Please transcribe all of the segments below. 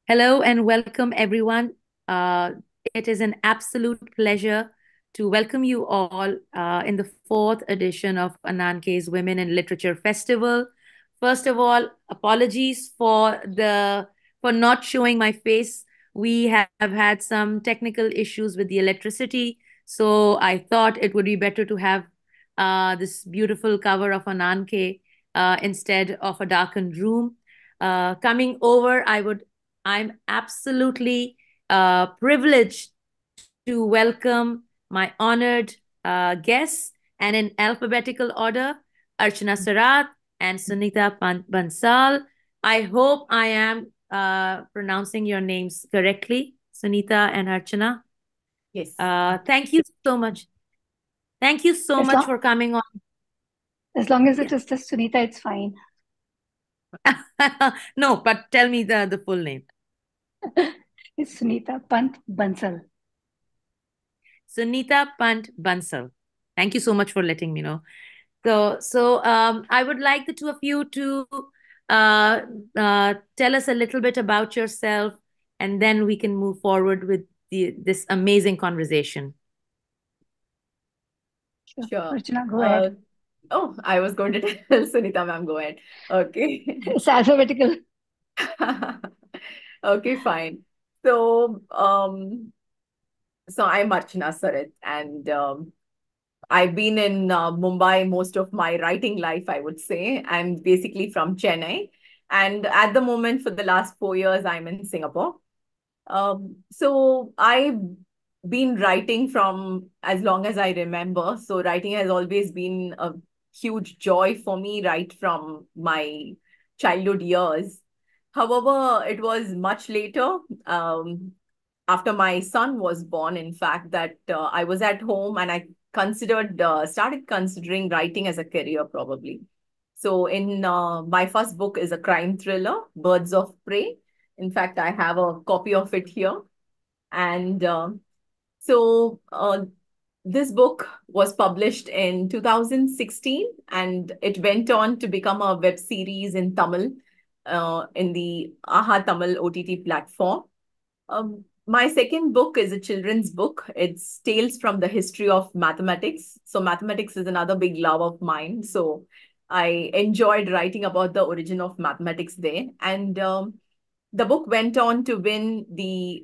Hello and welcome, everyone. Uh, it is an absolute pleasure to welcome you all in the fourth edition of Ananke's Women in Literature Festival. First of all, apologies for not showing my face. We have had some technical issues with the electricity, so I thought it would be better to have this beautiful cover of Ananke instead of a darkened room. Coming over, I'm absolutely privileged to welcome my honored guests, and in alphabetical order, Archana Sarat and Sunita Bansal. I hope I am pronouncing your names correctly, Sunita and Archana. Yes. Thank you so much. Thank you so As much long for coming on. as long as it Yeah. is just Sunita, it's fine. No, but tell me the full name. It's Sunita Pant Bansal. Sunita Pant Bansal. Thank you so much for letting me know. I would like the two of you to uh, tell us a little bit about yourself, and then we can move forward with this amazing conversation. Sure. Sure. Archana, go ahead. I was going to tell Sunita ma'am, go ahead. Okay. It's alphabetical. Okay, fine. So, so I'm Archana Sarat, and I've been in Mumbai most of my writing life, I would say. I'm basically from Chennai, and at the moment, for the last 4 years, I'm in Singapore. So I've been writing from as long as I remember. So writing has always been a huge joy for me right from my childhood years. However, it was much later, after my son was born, in fact, that I was at home and I started considering writing as a career probably. So in my first book is a crime thriller, Birds of Prey. In fact, I have a copy of it here. And so this book was published in 2016 and it went on to become a web series in Tamil in the AHA Tamil OTT platform. My second book is a children's book. It's Tales from the History of Mathematics. So mathematics is another big love of mine. So I enjoyed writing about the origin of mathematics there. And the book went on to win the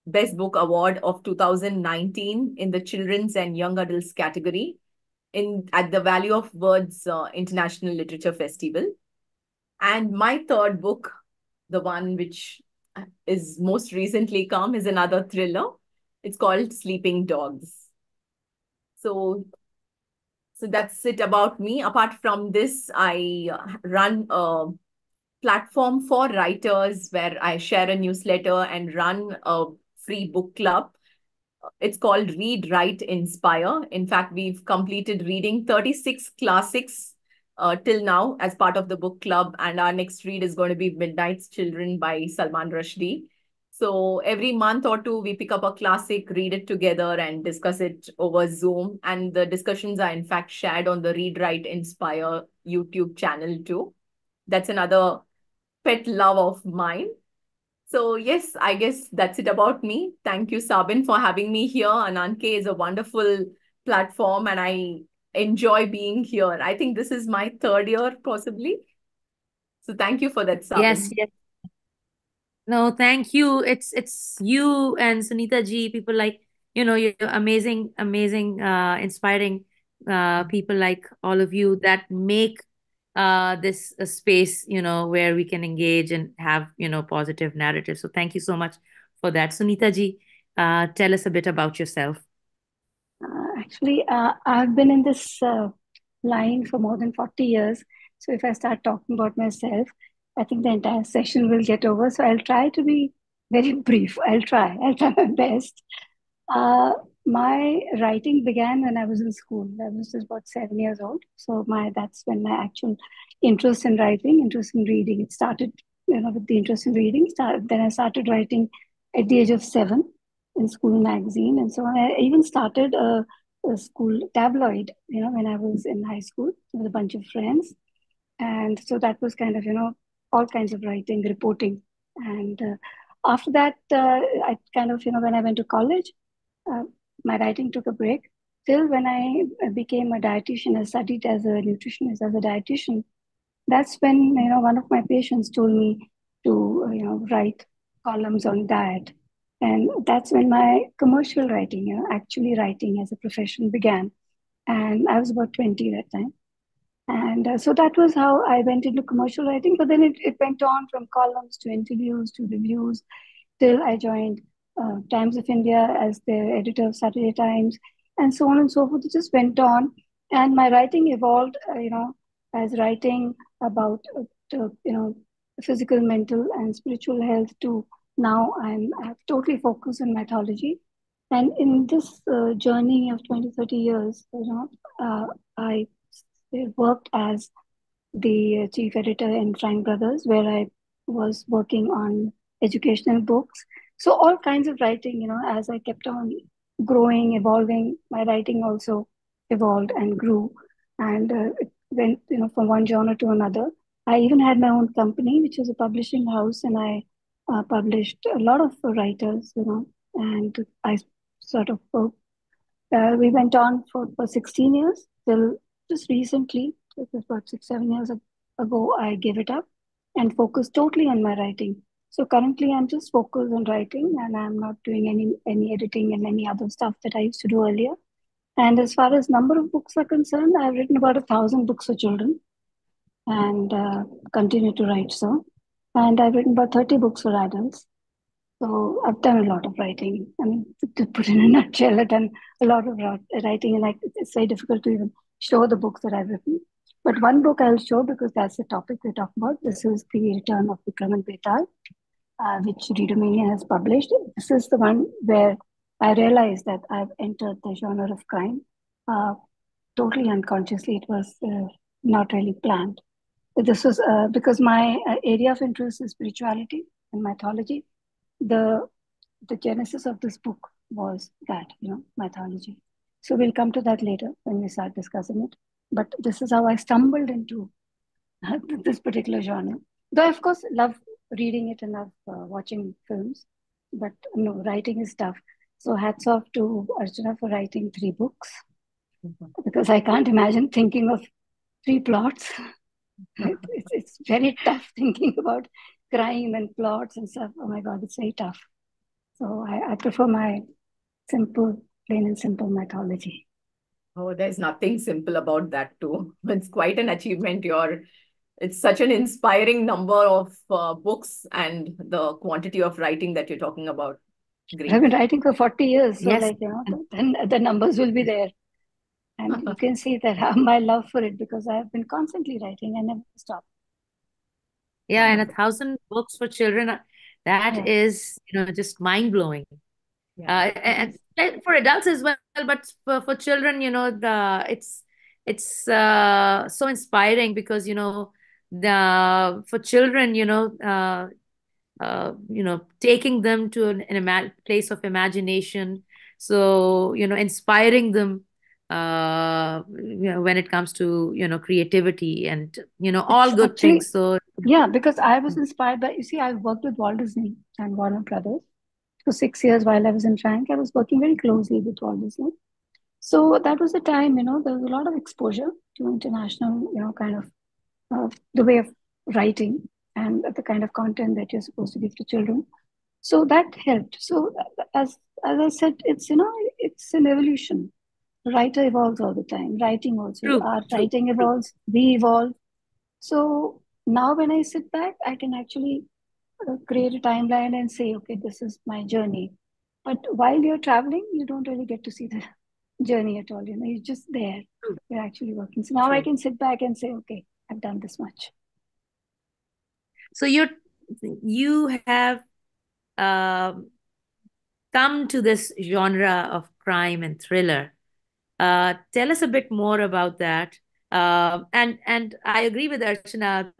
Best Book Award of 2019 in the Children's and Young Adults category at the Value of Words International Literature Festival. And my third book, the one which is most recently come, is another thriller. It's called Sleeping Dogs. So, so that's it about me. Apart from this, I run a platform for writers where I share a newsletter and run a free book club. It's called Read, Write, Inspire. In fact, we've completed reading 36 classics till now as part of the book club. And our next read is going to be Midnight's Children by Salman Rushdie. So every month or two, we pick up a classic, read it together, and discuss it over Zoom. And the discussions are, in fact, shared on the Read, Write, Inspire YouTube channel too. That's another pet love of mine. So yes, I guess that's it about me. Thank you, Sabin, for having me here. Ananke is a wonderful platform and I enjoy being here. I think this is my third year possibly. So thank you for that, Yes, Sabin. yes. No, thank you. It's you and Sunita ji, people like, you're amazing, amazing, inspiring people like all of you that make this a space, where we can engage and have, positive narrative. So thank you so much for that. Sunita ji, tell us a bit about yourself. Actually, I've been in this line for more than 40 years. So if I start talking about myself, I think the entire session will get over. So I'll try to be very brief. I'll try my best. Uh, my writing began when I was in school. I was just about 7 years old. So that's when my actual interest in writing, interest in reading, it started, with the interest in reading. Then I started writing at the age of 7 in school magazine. And so I even started a school tabloid, when I was in high school with a bunch of friends. And so that was kind of, all kinds of writing, reporting. And after that, I kind of, when I went to college, uh, my writing took a break. Till when I became a dietitian, I studied as a nutritionist, as a dietitian. That's when, one of my patients told me to, write columns on diet. And that's when my commercial writing, actually writing as a profession began. And I was about 20 that time. And so that was how I went into commercial writing. But then it went on from columns to interviews to reviews till I joined Times of India as the editor of Saturday Times, and so on and so forth. It just went on, and my writing evolved. As writing about physical, mental, and spiritual health. To now, I've totally focused on mythology, and in this journey of 20, 30 years, I worked as the chief editor in Frank Brothers, where I was working on educational books. So all kinds of writing, as I kept on growing, evolving, my writing also evolved and grew, and it went, from one genre to another. I even had my own company, which was a publishing house, and I published a lot of writers, and I sort of we went on for 16 years till just recently, it was about 6, 7 years ago, I gave it up and focused totally on my writing. So currently, I'm just focused on writing, and I'm not doing any editing and any other stuff that I used to do earlier. And as far as number of books are concerned, I've written about 1,000 books for children, and continue to write so. And I've written about 30 books for adults. So I've done a lot of writing. I mean, to put in a nutshell, I've done a lot of writing, and it's very difficult to even show the books that I've written. But one book I'll show, because that's the topic we're talking about. This is The Return of Vikram and Betal, which Readomania has published. This is the one where I realized that I've entered the genre of crime totally unconsciously. It was not really planned. This was because my area of interest is spirituality and mythology. The genesis of this book was that, mythology. So we'll come to that later when we start discussing it. But this is how I stumbled into this particular genre. Though I, of course, love reading it and love watching films, but no, writing is tough. So hats off to Archana for writing 3 books, because I can't imagine thinking of 3 plots. It's very tough thinking about crime and plots and stuff. Oh my God, it's very tough. So I prefer my simple, plain and simple mythology. Oh, there's nothing simple about that too. It's quite an achievement. It's such an inspiring number of books and the quantity of writing that you're talking about. I've Great. been writing for 40 years, so Yes. then the numbers will be there. And you can see that my love for it, because I have been constantly writing. I never stop. Yeah, and Wonderful. 1,000 books for children, that Yeah. is, just mind-blowing. Yeah. And for adults as well, but for children, it's so inspiring because, the for children, taking them to an place of imagination. So, inspiring them, when it comes to, creativity and, all It's good actually, things. So, yeah, because I was inspired by, you see, I worked with Walt Disney and Warner Brothers for 6 years while I was in Frank. I was working very closely with Walt Disney. So that was the time, there was a lot of exposure to international, kind of the way of writing and the kind of content that you're supposed to give to children. So that helped. So as I said, it's an evolution. Writer evolves all the time. Writing also, true, our true, writing true. evolves. We evolve. So now when I sit back, I can actually create a timeline and say, okay, this is my journey. But while you're traveling, you don't really get to see the journey at all. You're just there. True, You're actually working. So now I true. can sit back and say, okay, I've done this much. So you have um come to this genre of crime and thriller. Tell us a bit more about that. And I agree with Archana.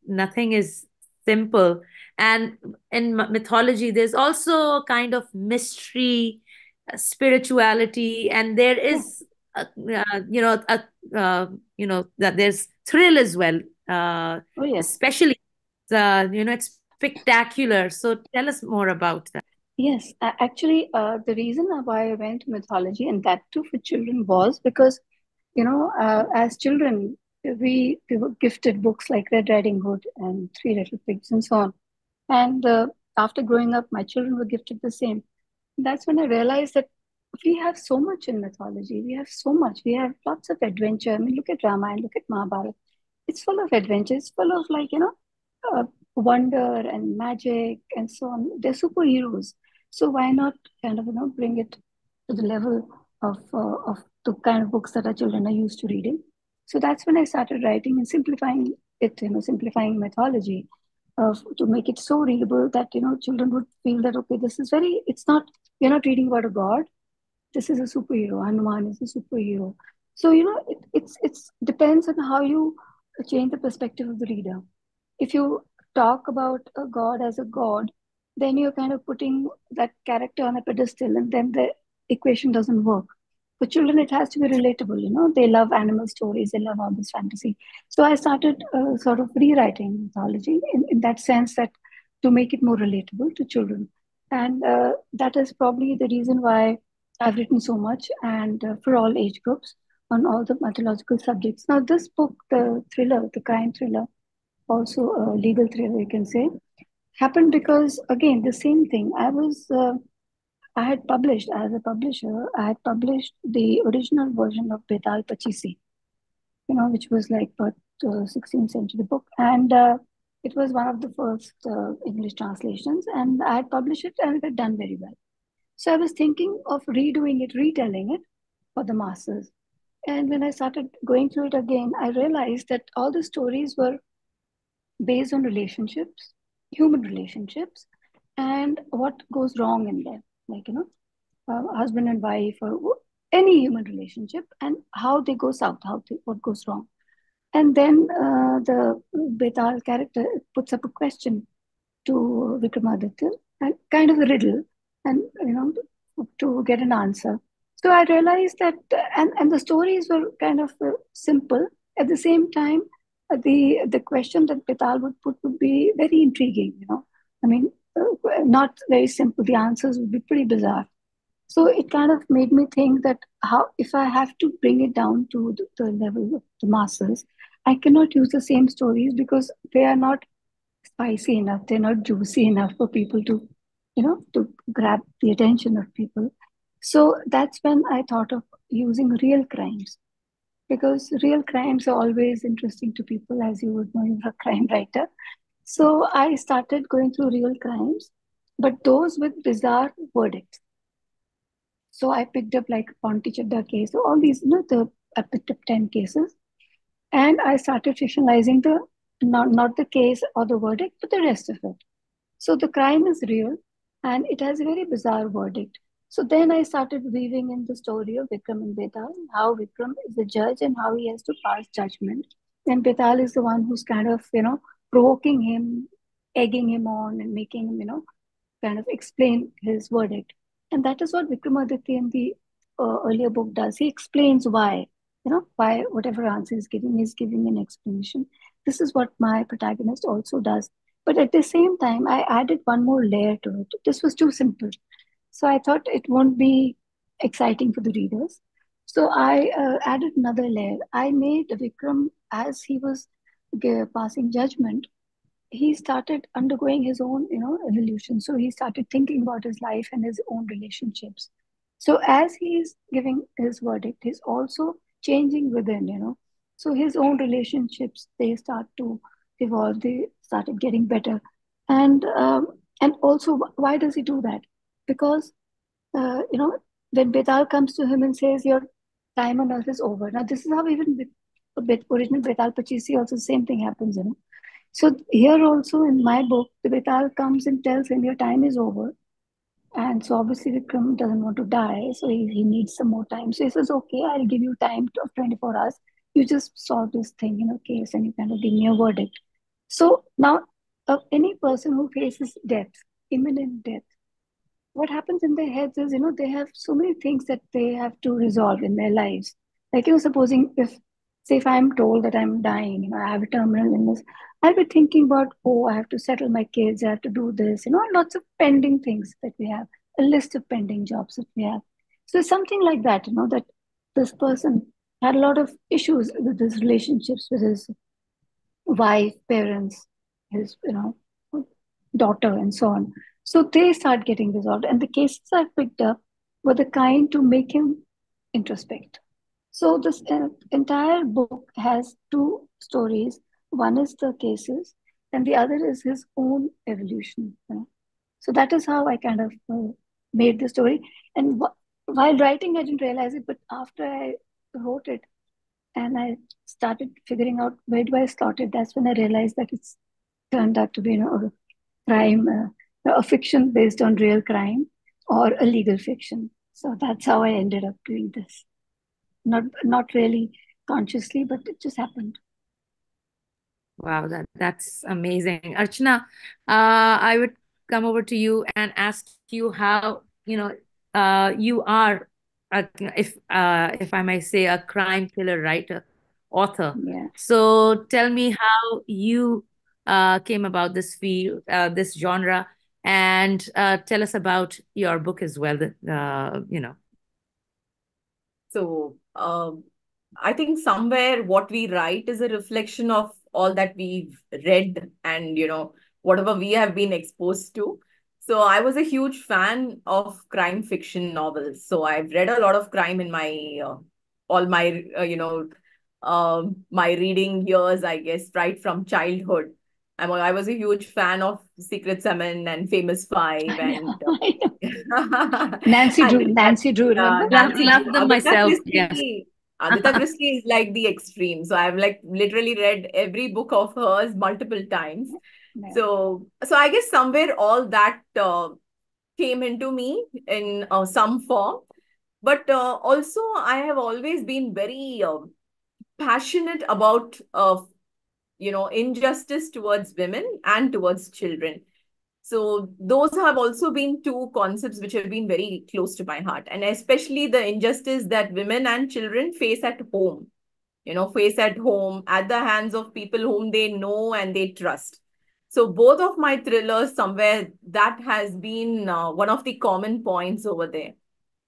Nothing is simple. And in mythology, there's also a kind of mystery, spirituality, and there Yeah. is, that there's thrill as well. Oh, yes. Especially, it's spectacular. So tell us more about that. Yes, actually, the reason why I went to mythology and that too for children was because, as children, we were gifted books like Red Riding Hood and Three Little Pigs and so on. And after growing up, my children were gifted the same. That's when I realized that we have so much in mythology. We have so much. We have lots of adventure. I mean, look at Ramayana, look at Mahabharata. It's full of adventure. It's full of uh, wonder and magic and so on. They're superheroes. So why not kind of bring it to the level of the kind of books that our children are used to reading? So that's when I started writing and simplifying it. Simplifying mythology to make it so readable that children would feel that okay, this is very. It's not you're not reading about a god. This is a superhero. Hanuman is a superhero. So it's depends on how you change the perspective of the reader. If you talk about a god as a god, then you're kind of putting that character on a pedestal, and then the equation doesn't work. For children, it has to be relatable. They love animal stories, they love all this fantasy. So I started sort of rewriting mythology in that sense that to make it more relatable to children. And that is probably the reason why I've written so much and for all age groups on all the mythological subjects. Now, this book, the thriller, the crime thriller, also a legal thriller, you can say, happened because, again, the same thing. I had published, as a publisher, I had published the original version of Betal Pachisi, which was like about 16th century book. And it was one of the first English translations. And I had published it and it had done very well. So I was thinking of redoing it, retelling it for the masses. And when I started going through it again, I realized that all the stories were based on relationships, human relationships, and what goes wrong in them, like, husband and wife or any human relationship, and how they go south, what goes wrong. And then the Betal character puts up a question to Vikramaditya, and kind of a riddle, and to get an answer. So I realized that, and the stories were kind of simple. At the same time, the question that Betal would put would be very intriguing. I mean, not very simple. The answers would be pretty bizarre. So it kind of made me think that how if I have to bring it down to the level of the masses, I cannot use the same stories because they are not spicy enough, they're not juicy enough for people to grab the attention of people. So that's when I thought of using real crimes because real crimes are always interesting to people, as you would know, you're a crime writer. So I started going through real crimes, but those with bizarre verdicts. So I picked up like Pontichadda case, so all these, I picked up 10 cases and I started fictionalizing the not the case or the verdict, but the rest of it. So the crime is real and it has a very bizarre verdict. So then I started weaving in the story of Vikram and Betal, how Vikram is the judge and how he has to pass judgment. And Betal is the one who's kind of, provoking him, egging him on and making him, kind of explain his verdict. And that is what Vikramaditya in the earlier book does. He explains why, why whatever answer he's giving an explanation. This is what my protagonist also does. But at the same time, I added one more layer to it. This was too simple. So I thought it won't be exciting for the readers. So I added another layer. I made Vikram, as he was passing judgment, he started undergoing his own evolution. So he started thinking about his life and his own relationships. So as he's giving his verdict, he's also changing within. So his own relationships, they start to evolve, they started getting better. And also, why does he do that? Because when Betal comes to him and says your time on earth is over. Now this is how even with original Betal Pachisi also the same thing happens. So here also in my book, the Betal comes and tells him your time is over. And so obviously Vikram doesn't want to die, so he needs some more time. So he says, okay, I'll give you time of 24 hours. You just solve this thing, case, and you kind of give me a verdict. So now, any person who faces death, imminent death, what happens in their heads is, they have so many things that they have to resolve in their lives. Like, supposing if Say if I'm told that I'm dying, I have a terminal illness, I'll be thinking about, oh, I have to settle my kids, I have to do this, lots of pending things that we have, a list of pending jobs that we have. So it's something like that, that this person had a lot of issues with his relationships with his wife, parents, his, daughter, and so on. So they start getting resolved. And the cases I picked up were the kind to make him introspect. So this entire book has two stories. One is the cases, and the other is his own evolution. So that is how I kind of made the story. And while writing, I didn't realize it, but after I wrote it and I started figuring out where do I start it, that's when I realized that it's turned out to be, a crime, a fiction based on real crime, or a legal fiction. So that's how I ended up doing this. Not really consciously, but it just happened. Wow, that's amazing. Archana, I would come over to you and ask you how, you are, if I may say, a crime thriller writer, author. Yeah. So tell me how you came about this field, this genre, and tell us about your book as well. So, I think somewhere what we write is a reflection of all that we've read and, whatever we have been exposed to. So I was a huge fan of crime fiction novels. So I've read a lot of crime in my, all my, my reading years, I guess, right from childhood. I was a huge fan of Secret Seven and Famous Five I know, and I know. and Nancy Drew, remember? Nancy Love Drew. them myself. Yes. Agatha Christie is like the extreme. So I've like literally read every book of hers multiple times. Yeah. So I guess somewhere all that came into me in some form. But also I have always been very passionate about injustice towards women and towards children. So those have also been two concepts which have been very close to my heart, and especially the injustice that women and children face at home, face at home at the hands of people whom they know and they trust. So both of my thrillers, somewhere that has been one of the common points over there.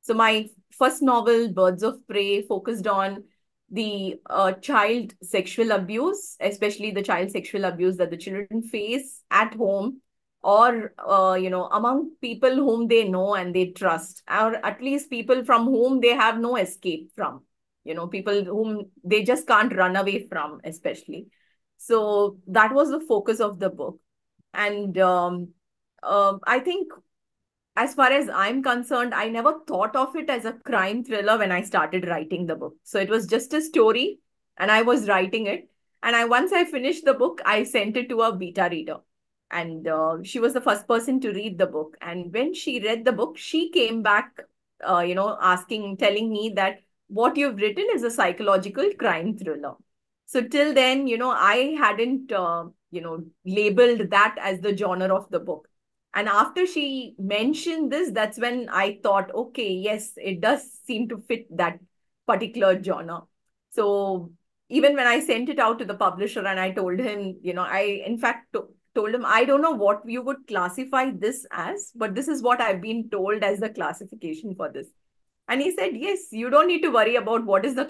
So my first novel, Birds of Prey, focused on the child sexual abuse, especially the child sexual abuse that the children face at home or among people whom they know and they trust, or at least people from whom they have no escape from, people whom they just can't run away from, especially. So that was the focus of the book. And I think as far as I'm concerned, I never thought of it as a crime thriller when I started writing the book. So it was just a story and I was writing it. And once I finished the book, I sent it to a beta reader. And she was the first person to read the book. And when she read the book, she came back, telling me that what you've written is a psychological crime thriller. So till then, I hadn't, labeled that as the genre of the book. And after she mentioned this, that's when I thought, okay, yes, it does seem to fit that particular genre. So even when I sent it out to the publisher and I told him, I in fact told him, I don't know what you would classify this as, but this is what I've been told as the classification for this. And he said, yes, you don't need to worry about what is the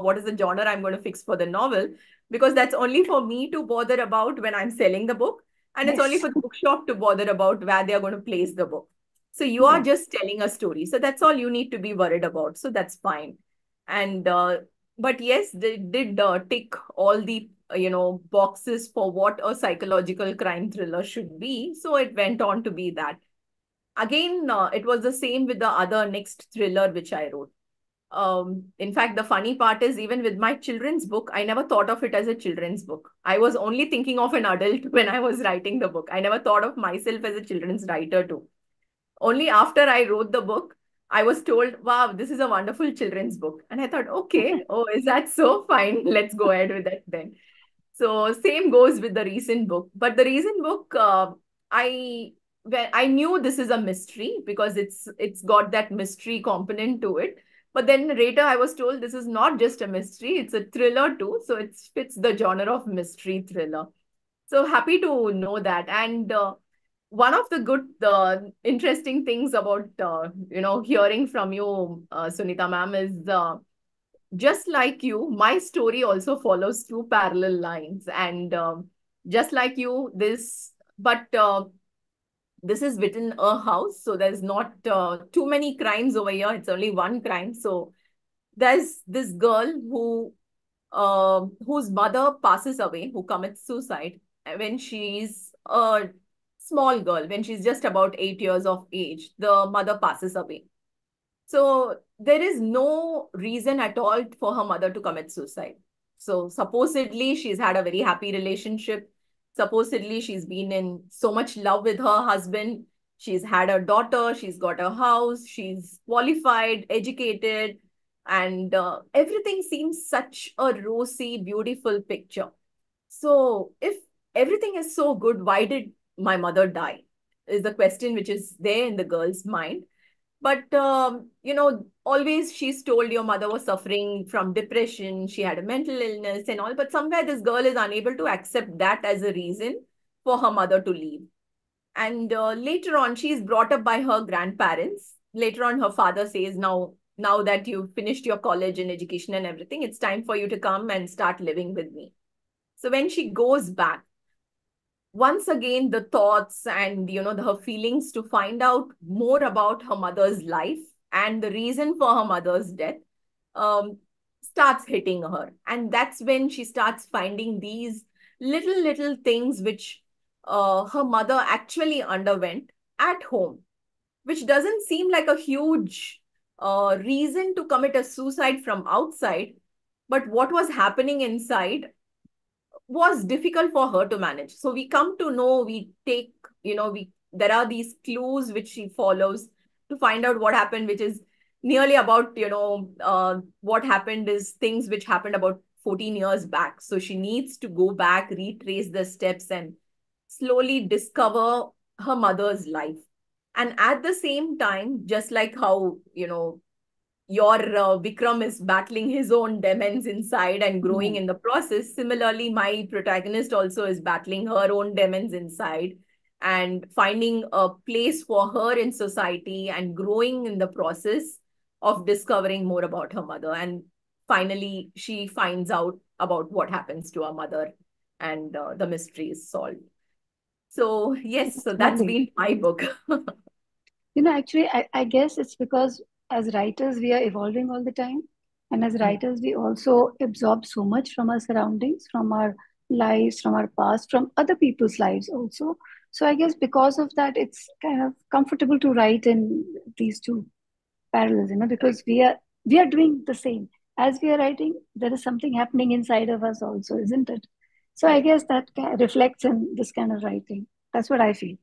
what is the genre I'm going to fix for the novel, because that's only for me to bother about when I'm selling the book. And it's only Yes. for the bookshop to bother about where they are going to place the book. So you are Yeah. just telling a story. So that's all you need to be worried about. So that's fine. And but yes, they did tick all the boxes for what a psychological crime thriller should be. So it went on to be that. Again, it was the same with the other next thriller which I wrote. In fact, the funny part is even with my children's book, I never thought of it as a children's book. I was only thinking of an adult when I was writing the book. I never thought of myself as a children's writer too. Only after I wrote the book, I was told, wow, this is a wonderful children's book. And I thought, okay, oh, is that so? Fine, let's go ahead with that then. So same goes with the recent book. But the recent book, I I knew this is a mystery because it's got that mystery component to it. But then later I was told this is not just a mystery, it's a thriller too. So it fits the genre of mystery thriller. So happy to know that. And one of the good, interesting things about, hearing from you, Sunita ma'am, is just like you, my story also follows two parallel lines. And just like you, this is within a house. So there's not too many crimes over here. It's only one crime. So there's this girl whose mother passes away, who commits suicide when she's a small girl, when she's just about 8 years of age. The mother passes away. So there is no reason at all for her mother to commit suicide. So supposedly she's had a very happy relationship. Supposedly she's been in so much love with her husband. She's had a daughter, she's got a house, she's qualified, educated, and everything seems such a rosy, beautiful picture. So if everything is so good, why did my mother die? Is the question which is there in the girl's mind. But, always she's told your mother was suffering from depression, she had a mental illness and all, but somewhere this girl is unable to accept that as a reason for her mother to leave. And later on, she's brought up by her grandparents. Later on, her father says, now that you've finished your college and education and everything, it's time for you to come and start living with me. So when she goes back, once again the thoughts and her feelings to find out more about her mother's life and the reason for her mother's death um, starts hitting her, and that's when she starts finding these little things which her mother actually underwent at home, which doesn't seem like a huge reason to commit a suicide from outside, but what was happening inside was difficult for her to manage. So we come to know, we take, there are these clues which she follows to find out what happened, which is nearly about, what happened is things which happened about 14 years back. So she needs to go back, retrace the steps, and slowly discover her mother's life. And at the same time, just like how, your Vikram is battling his own demons inside and growing in the process. Similarly, my protagonist also is battling her own demons inside and finding a place for her in society and growing in the process of discovering more about her mother. And finally, she finds out about what happens to her mother, and the mystery is solved. So, yes, so that's Lovely. been my book. Actually, I guess it's because as writers, we are evolving all the time. And as writers, we also absorb so much from our surroundings, from our lives, from our past, from other people's lives also. So I guess because of that, it's kind of comfortable to write in these two parallels, because we are doing the same. As we are writing, there is something happening inside of us also, isn't it? So I Correct. guess that reflects in this kind of writing. That's what I feel.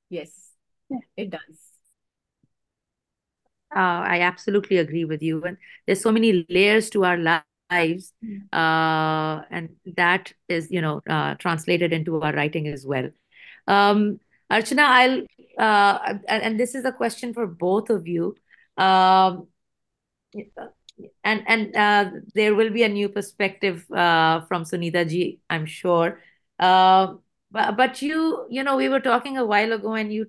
Yes, Yeah. it does. I absolutely agree with you. And there's so many layers to our lives, and that is, translated into our writing as well. Um, Archana, and this is a question for both of you. Um, and there will be a new perspective from Sunita ji, I'm sure. Uh, but we were talking a while ago, and you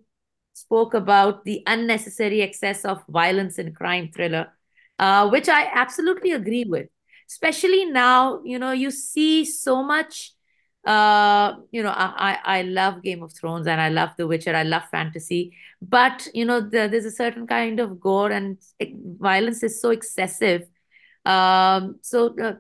spoke about the unnecessary excess of violence in crime thriller, which I absolutely agree with. Especially now, you see so much. I love Game of Thrones and I love The Witcher. I love fantasy, but there's a certain kind of gore and violence is so excessive. So do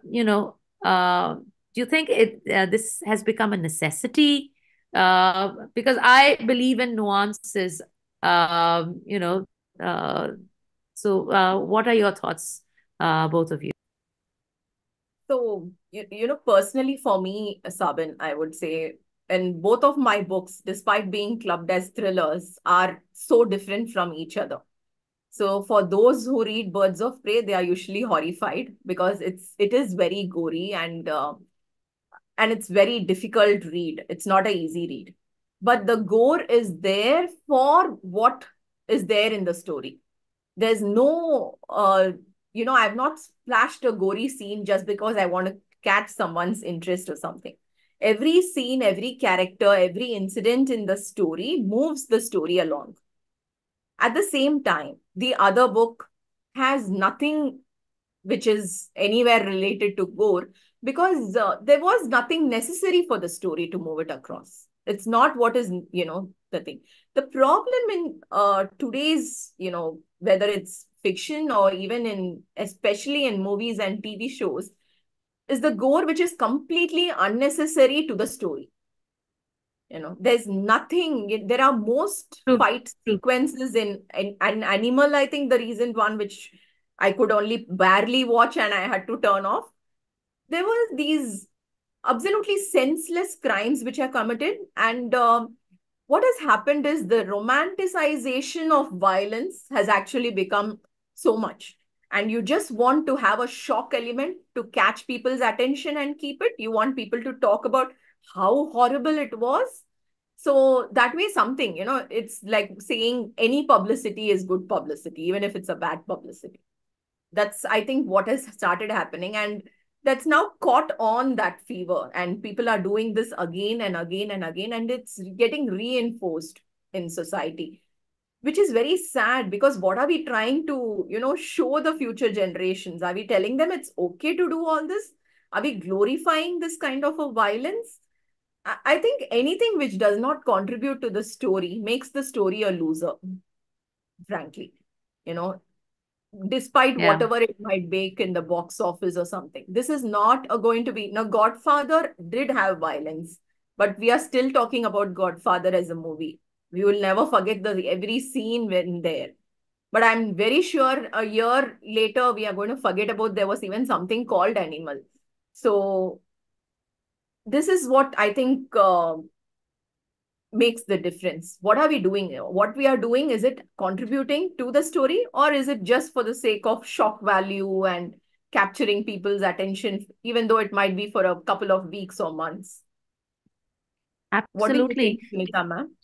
you think this has become a necessity? Because I believe in nuances. Um, you know, uh, what are your thoughts, both of you? So, personally for me, Sabin, I would say, and both of my books, despite being clubbed as thrillers, are so different from each other. So for those who read Birds of Prey, they are usually horrified because it is very gory, and it's very difficult read. It's not an easy read. But the gore is there for what is there in the story. There's no I've not splashed a gory scene just because I want to catch someone's interest or something. Every scene, every character, every incident in the story moves the story along. At the same time, the other book has nothing which is anywhere related to gore because there was nothing necessary for the story to move it across. It's not what is, the thing. The problem in today's, whether it's fiction or even especially in movies and TV shows, is the gore which is completely unnecessary to the story. There's nothing. There are most True, fight true. sequences in an animal. I think the recent one which I could only barely watch and I had to turn off. There were these absolutely senseless crimes which are committed, and what has happened is the romanticization of violence has actually become so much. And you just want to have a shock element to catch people's attention and keep it. You want people to talk about how horrible it was. So that way, something, it's like saying any publicity is good publicity, even if it's a bad publicity. That's, I think, what has started happening. And that's now caught on that fever. And people are doing this again and again and again. And it's getting reinforced in society, which is very sad because what are we trying to, show the future generations? Are we telling them it's okay to do all this? Are we glorifying this kind of a violence? I think anything which does not contribute to the story makes the story a loser, frankly. You know, despite Yeah, whatever it might make in the box office or something. This is not going to be. Now, Godfather did have violence, but we are still talking about Godfather as a movie. We will never forget the every scene when there. But I'm very sure a year later we are going to forget about there was even something called Animal. So this is what I think makes the difference. What are we doing? What we are doing, is it contributing to the story or is it just for the sake of shock value and capturing people's attention, even though it might be for a couple of weeks or months? What do you think, absolutely. Sunita ma'am?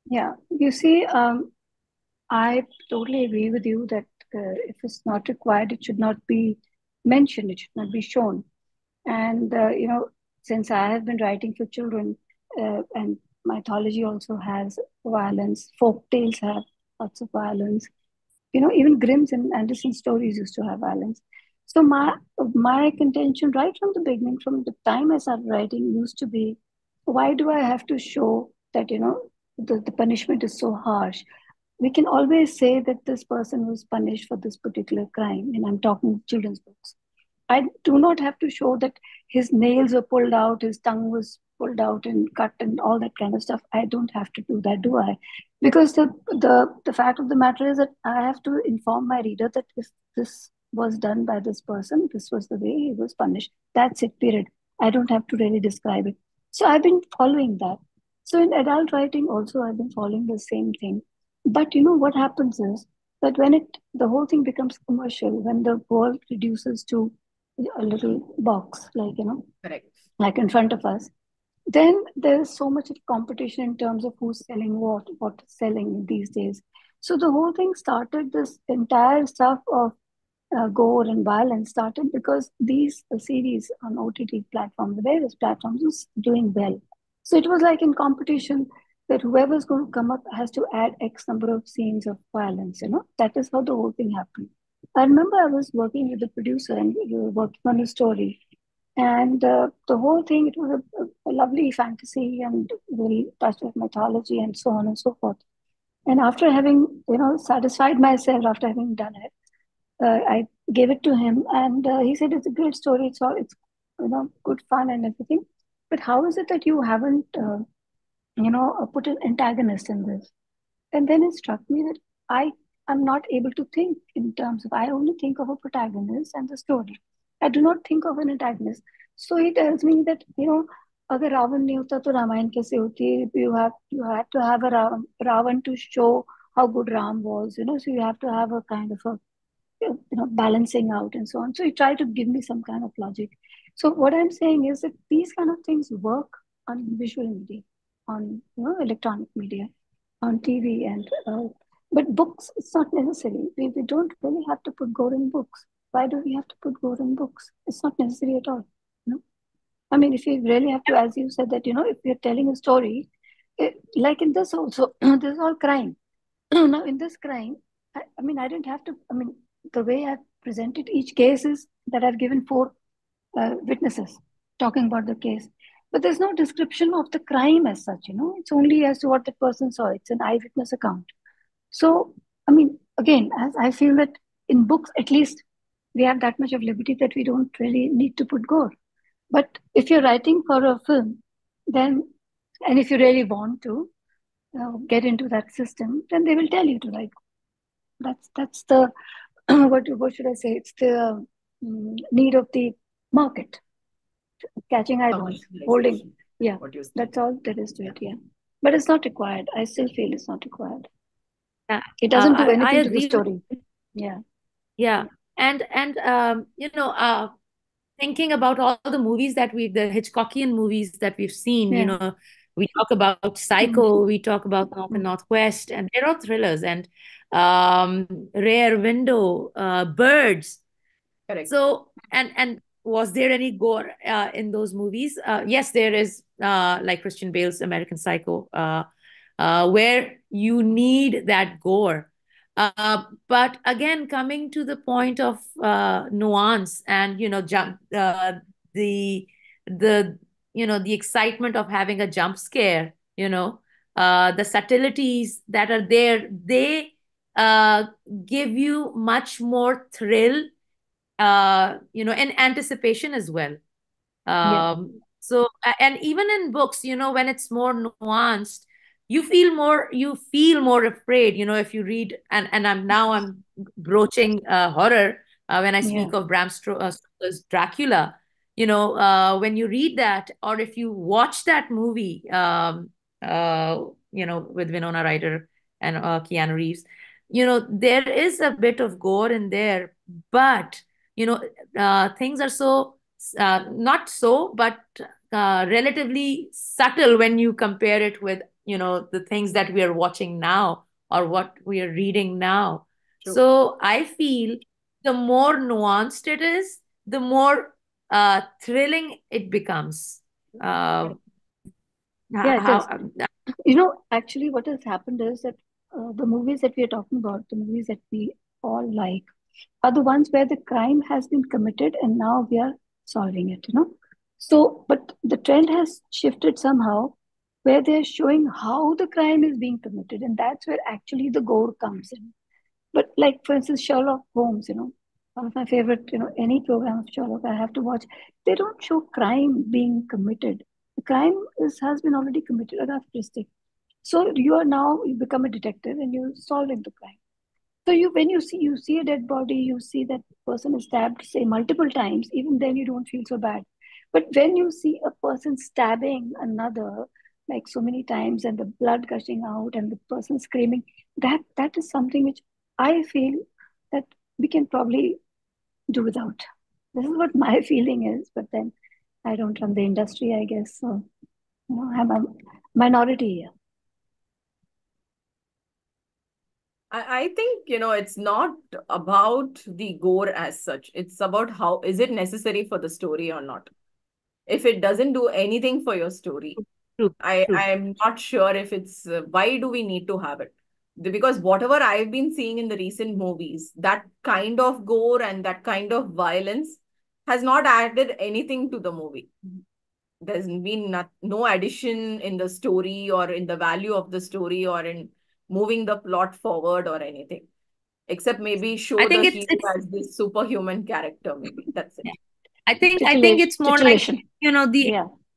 Yeah, you see, I totally agree with you that if it's not required, it should not be mentioned, it should not be shown. And, since I have been writing for children, and mythology also has violence, folk tales have lots of violence. Even Grimm's and Anderson stories used to have violence. So my contention right from the beginning, from the time I started writing, used to be, why do I have to show that, the punishment is so harsh? We can always say that this person was punished for this particular crime, and I'm talking children's books. I do not have to show that his nails were pulled out, his tongue was pulled out and cut and all that kind of stuff. I don't have to do that, do I? Because the fact of the matter is that I have to inform my reader that if this was done by this person, this was the way he was punished. That's it, period. I don't have to really describe it. So I've been following that. So in adult writing also I've been following the same thing. But what happens is that when the whole thing becomes commercial, when the world reduces to a little box, like Correct. like in front of us, then there's so much of competition in terms of who's selling what is selling these days. So the whole thing started, this entire stuff of gore and violence started because these series on OTT platforms, the various platforms, was doing well. So it was like in competition that whoever's going to come up has to add X number of scenes of violence. That is how the whole thing happened. I remember I was working with the producer and we were working on a story. And the whole thing, it was a lovely fantasy and very touched with mythology and so on and so forth. And after having, satisfied myself after having done it, I gave it to him, and he said it's a great story. It's good fun and everything. But how is it that you haven't put an antagonist in this? And then it struck me that I am not able to think in terms of, I only think of a protagonist and the story. I do not think of an antagonist. So he tells me that, अगर रावण नहीं होता तो रामायण कैसे होती? You had to have a Ravan to show how good Ram was, so you have to have a kind of a balancing out and so on. So he tried to give me some kind of logic. So what I'm saying is that these kind of things work on visual media, on electronic media, on TV, and But books, it's not necessary. We don't really have to put gore in books. Why do we have to put gore in books? It's not necessary at all. You know? I mean, if you really have to, as you said, that, if you're telling a story, like in this also, this is all crime. Now, in this crime, I mean, I didn't have to, I mean, the way I've presented each case is that I've given four witnesses talking about the case. But there's no description of the crime as such, it's only as to what the person saw. It's an eyewitness account. So, I mean, again, as I feel that in books, at least we have that much of liberty that we don't really need to put gore. But if you're writing for a film, then, and if you really want to get into that system, then they will tell you to write. That's the what should I say? It's the need of the market, catching eyeballs, holding. Yeah, that's all there is to it. Yeah, but it's not required. I still feel it's not required. It doesn't do anything to the story. Yeah. Yeah. And thinking about all the movies the Hitchcockian movies that we've seen, we talk about Psycho, we talk about North and Northwest, and they're all thrillers, and Rare Window, Birds. Correct. So, and was there any gore in those movies? Yes, there is, like Christian Bale's American Psycho, where you need that gore. But again, coming to the point of nuance and the the excitement of having a jump scare, the subtleties that are there, they give you much more thrill, and anticipation as well. So, and even in books, when it's more nuanced, you feel more afraid, if you read, and I'm broaching horror when I speak of Bram Stoker's Dracula. When you read that, or if you watch that movie, with Winona Ryder and Keanu Reeves, there is a bit of gore in there, but things are so not so, but relatively subtle when you compare it with the things that we are watching now or what we are reading now. True. So I feel the more nuanced it is, the more thrilling it becomes. Yeah, it is. Actually, what has happened is that the movies that we are talking about, the movies that we all like, are the ones where the crime has been committed and now we are solving it, So, but the trend has shifted somehow where they're showing how the crime is being committed, and that's where actually the gore comes in. But like, for instance, Sherlock Holmes, one of my favorite, any program of Sherlock I have to watch, they don't show crime being committed. The crime has been already committed, Agatha. So you become a detective and you're solving the crime. So when you see a dead body, you see that person is stabbed, say, multiple times, even then you don't feel so bad. But when you see a person stabbing another like so many times and the blood gushing out and the person screaming, that is something which I feel that we can probably do without. This is what my feeling is, but then I don't run the industry, I guess. So, I'm a minority here. I think, it's not about the gore as such. It's about how is it necessary for the story or not. If it doesn't do anything for your story, True. I'm not sure if it's why do we need to have it? Because whatever I've been seeing in the recent movies, that kind of gore and that kind of violence has not added anything to the movie. There's been no addition in the story or in the value of the story or in moving the plot forward or anything, except maybe show the hero as this superhuman character. Maybe that's it. Yeah. I think it's more like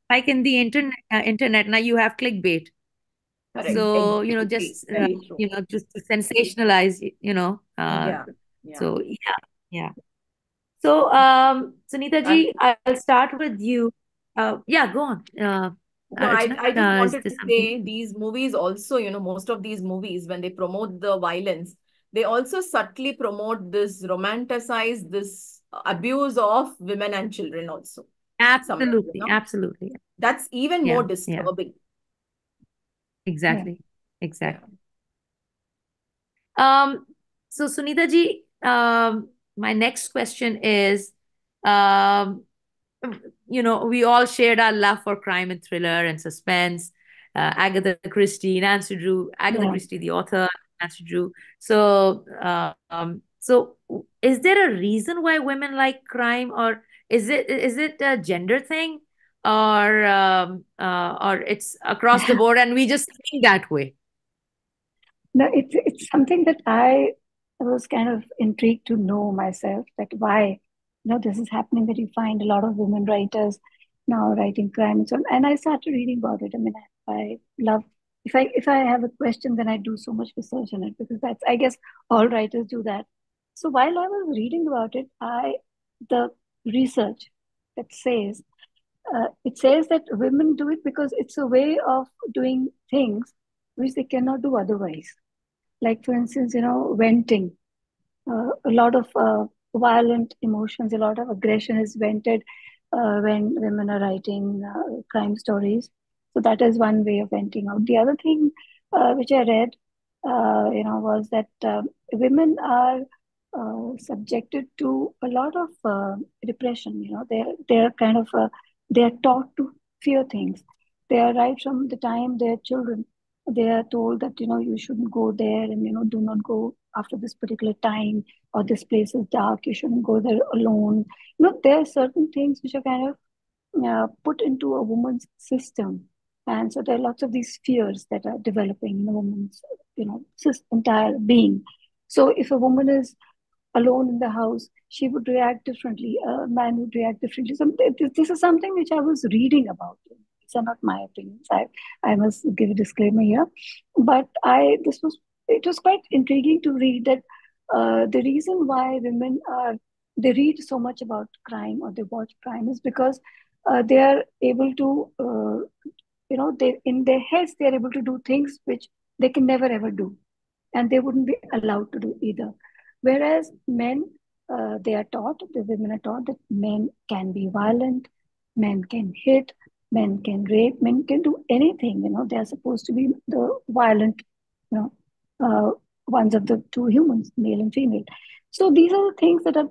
like in the internet now you have clickbait. Correct. So Exactly. just to sensationalize, So yeah. So Sunita ji, I'll start with you. Yeah, go on. No, I Archana, just wanted to something? say these movies also, most of these movies, when they promote the violence, they also subtly promote this, romanticize this abuse of women and children also. Absolutely, absolutely. That's even more disturbing. Exactly. Um, so Sunita ji, my next question is, um, we all shared our love for crime and thriller and suspense. Agatha Yeah. Christie, the author, Nancy Drew. So is there a reason why women like crime, or is it a gender thing, or it's across the board and we just think that way? No, it's something that I was kind of intrigued to know myself, that why, this is happening, that you find a lot of women writers now writing crime and so on. And I started reading about it. I mean, I love, if I have a question, then I do so much research on it, because that's, I guess, all writers do that. So while I was reading about it, the research that says, it says that women do it because it's a way of doing things which they cannot do otherwise. Like, for instance, venting. A lot of violent emotions, a lot of aggression is vented when women are writing crime stories. So that is one way of venting out. The other thing which I read, was that women are subjected to a lot of repression. They're kind of they're taught to fear things. They are, right from the time they're children, they are told that you shouldn't go there, and do not go after this particular time, or this place is dark, you shouldn't go there alone. There are certain things which are kind of put into a woman's system. And so there are lots of these fears that are developing in a woman's entire being. So if a woman is alone in the house, she would react differently. A man would react differently. So this is something which I was reading about. These are not my opinions. I must give a disclaimer here. But it was quite intriguing to read that the reason why women they read so much about crime, or they watch crime, is because they are able to, they, in their heads, they are able to do things which they can never ever do, and they wouldn't be allowed to do either. Whereas men, the women are taught that men can be violent, men can hit, men can rape, men can do anything. They are supposed to be the violent, you know, ones of the two humans, male and female. So these are the things that are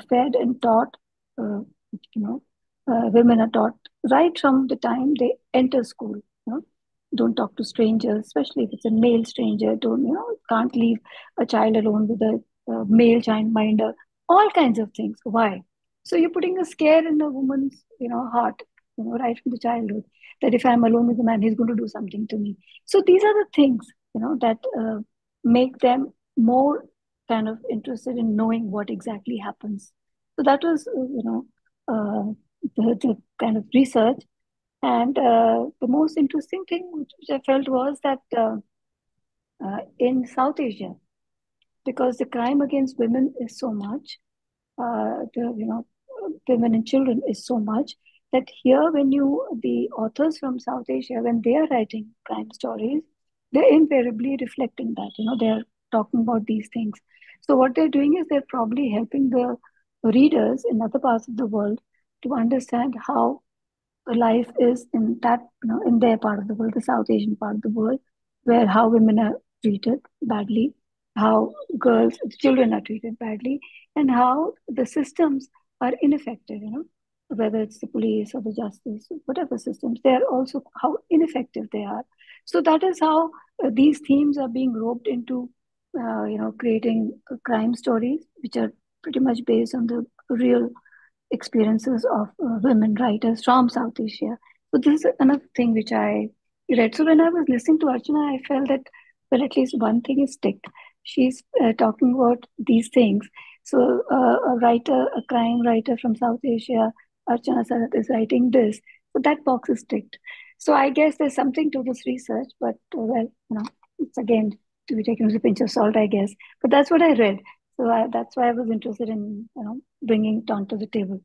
fed and taught. Uh, you know, Women are taught right from the time they enter school. Don't talk to strangers, especially if it's a male stranger. Don't, can't leave a child alone with a male childminder. All kinds of things. Why? So you're putting a scare in a woman's, heart, right from the childhood, that if I'm alone with a man, he's going to do something to me. So these are the things, that make them more kind of interested in knowing what exactly happens. So that was, the kind of research. And the most interesting thing which I felt was that in South Asia, because the crime against women is so much, women and children is so much, that here, the authors from South Asia, when they are writing crime stories, they're invariably reflecting that. They're talking about these things. So what they're doing is they're probably helping the readers in other parts of the world to understand how life is in that, in their part of the world, the South Asian part of the world, where how women are treated badly, how children are treated badly, and how the systems are ineffective, whether it's the police or the justice, whatever systems, they are also how ineffective they are. So that is how these themes are being roped into, creating crime stories, which are pretty much based on the real experiences of women writers from South Asia. So this is another thing which I read. So when I was listening to Archana, I felt that, well, at least one thing is ticked. She's talking about these things. So a crime writer from South Asia, Archana Sarat, is writing this. So that box is ticked. So I guess there's something to this research, but it's again to be taken with a pinch of salt, I guess. But that's what I read. So that's why I was interested in, bringing it onto the table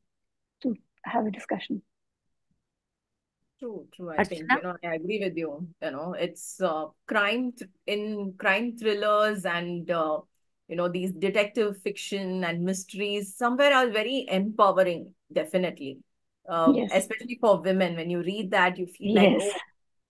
to have a discussion. True. I think, Archana? I agree with you. It's in crime thrillers and, these detective fiction and mysteries somewhere are very empowering, definitely. Yes, Especially for women. When you read that, you feel like, yes. oh,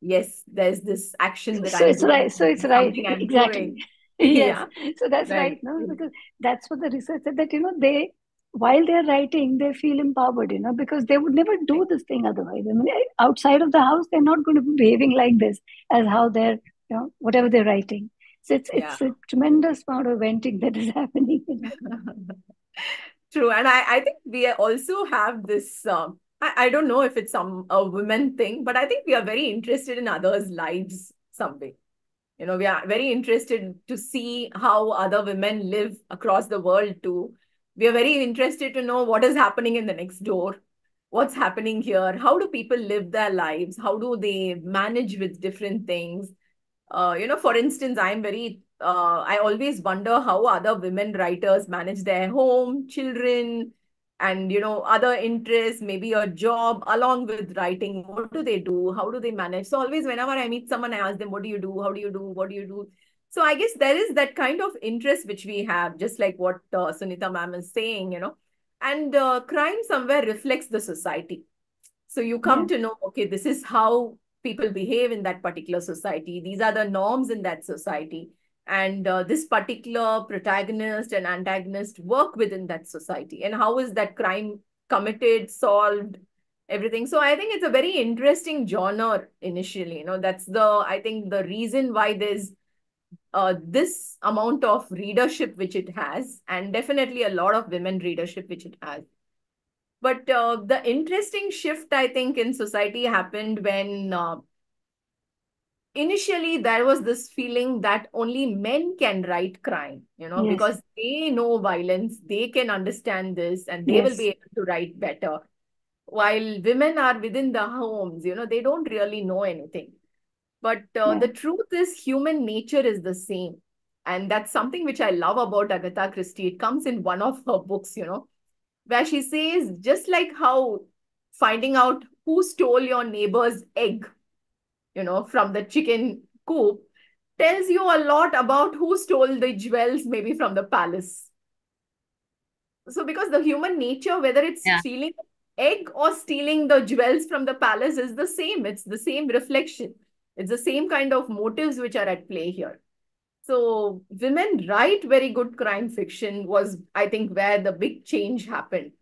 yes, there's this action that So I'm it's right. doing, So it's right. something I'm Exactly. doing. Yes, Yeah, so that's right. right, no? Because that's what the research said, that they, while they're writing, they feel empowered, because they would never do Right. this thing otherwise. I mean, outside of the house, they're not going to be behaving like this as how they're, whatever they're writing. So it's Yeah. it's a tremendous amount of venting that is happening. True. And I think we also have this, I don't know if it's a women thing, but I think we are very interested in others' lives some way. We are very interested to see how other women live across the world too. We are very interested to know what is happening in the next door, what's happening here, how do people live their lives, how do they manage with different things. For instance, I always wonder how other women writers manage their home, children, and, other interests, maybe a job along with writing. What do they do? How do they manage? So always whenever I meet someone, I ask them, what do you do? How do you do? What do you do? So I guess there is that kind of interest which we have, just like what Sunita ma'am is saying, and crime somewhere reflects the society. So you come Yeah, to know, okay, this is how people behave in that particular society. These are the norms in that society. And this particular protagonist and antagonist work within that society. And how is that crime committed, solved, everything. So I think it's a very interesting genre initially. I think the reason why there's this amount of readership which it has, and definitely a lot of women readership which it has. But the interesting shift, I think, in society happened when initially there was this feeling that only men can write crime, yes, because they know violence, they can understand this, and they will yes, be able to write better. While women are within the homes, they don't really know anything. But yeah. the truth is, human nature is the same. And that's something which I love about Agatha Christie. It comes in one of her books, where she says, just like how finding out who stole your neighbor's egg, from the chicken coop, tells you a lot about who stole the jewels, maybe from the palace. So, because the human nature, whether it's Yeah. stealing egg or stealing the jewels from the palace, is the same. It's the same reflection. It's the same kind of motives which are at play here. So, women write very good crime fiction was, I think, where the big change happened.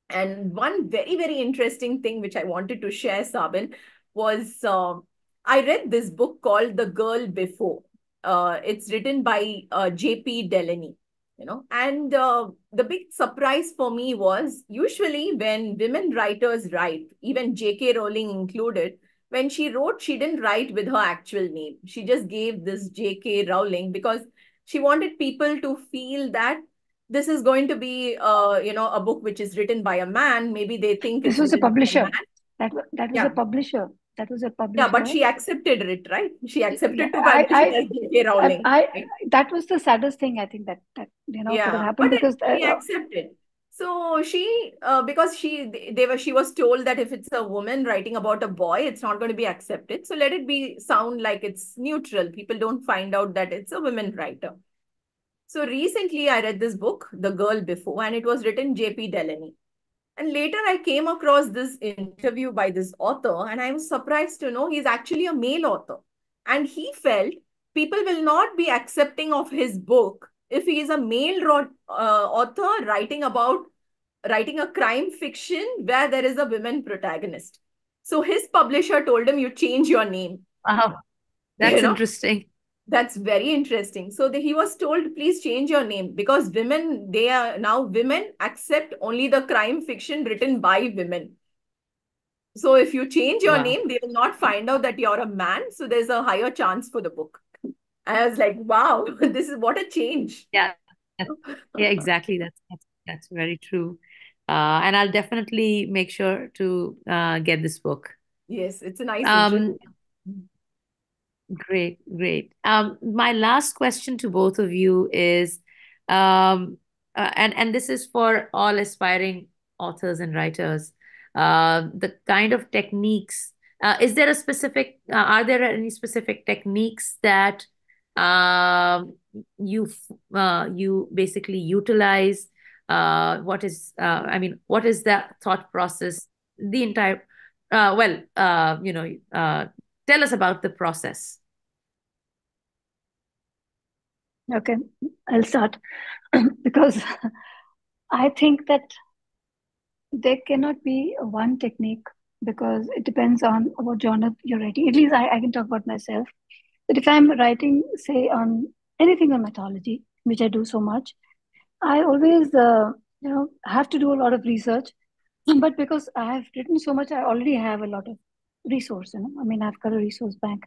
And one very, very interesting thing which I wanted to share, Sabin, was I read this book called The Girl Before. It's written by J.P. Delaney, and the big surprise for me was usually when women writers write, even J.K. Rowling included, when she wrote, she didn't write with her actual name. She just gave this J.K. Rowling because she wanted people to feel that this is going to be a book which is written by a man. Maybe they think This it's was a written by a publisher. man. That was a Yeah, publisher. That was a yeah, but publisher. she accepted it, right? She Yeah, accepted to publish it as J.K. Rowling, right? that was the saddest thing, I think, that could have Yeah, happened, but because she accepted. So because she was told that if it's a woman writing about a boy, it's not going to be accepted. So let it be sound like it's neutral. People don't find out that it's a women writer. So recently I read this book, The Girl Before, and it was written J.P. Delaney. And later I came across this interview by this author, and I was surprised to know he's actually a male author. And he felt people will not be accepting of his book if he is a author writing a crime fiction where there is a women protagonist. So his publisher told him, you change your name. Wow, You that's know, interesting. that's very interesting. So he was told, please change your name because women accept only the crime fiction written by women. So if you change your Wow. name, they will not find out that you're a man. So there's a higher chance for the book. I was like, wow, this is what a change. Yeah. Yeah, exactly. That's very true. And I'll definitely make sure to get this book. Yes, it's a nice interest. Um, Great, great. My last question to both of you is, and this is for all aspiring authors and writers, the kind of techniques. Are there any specific techniques that you basically utilize? What is the thought process? The entire, tell us about the process. Okay, I'll start because I think that there cannot be one technique because it depends on what genre you're writing. At least I can talk about myself. That if I'm writing, say, on anything on mythology, which I do so much, I always, have to do a lot of research. But because I have written so much, I already have a lot of resource. I mean, I've got a resource bank,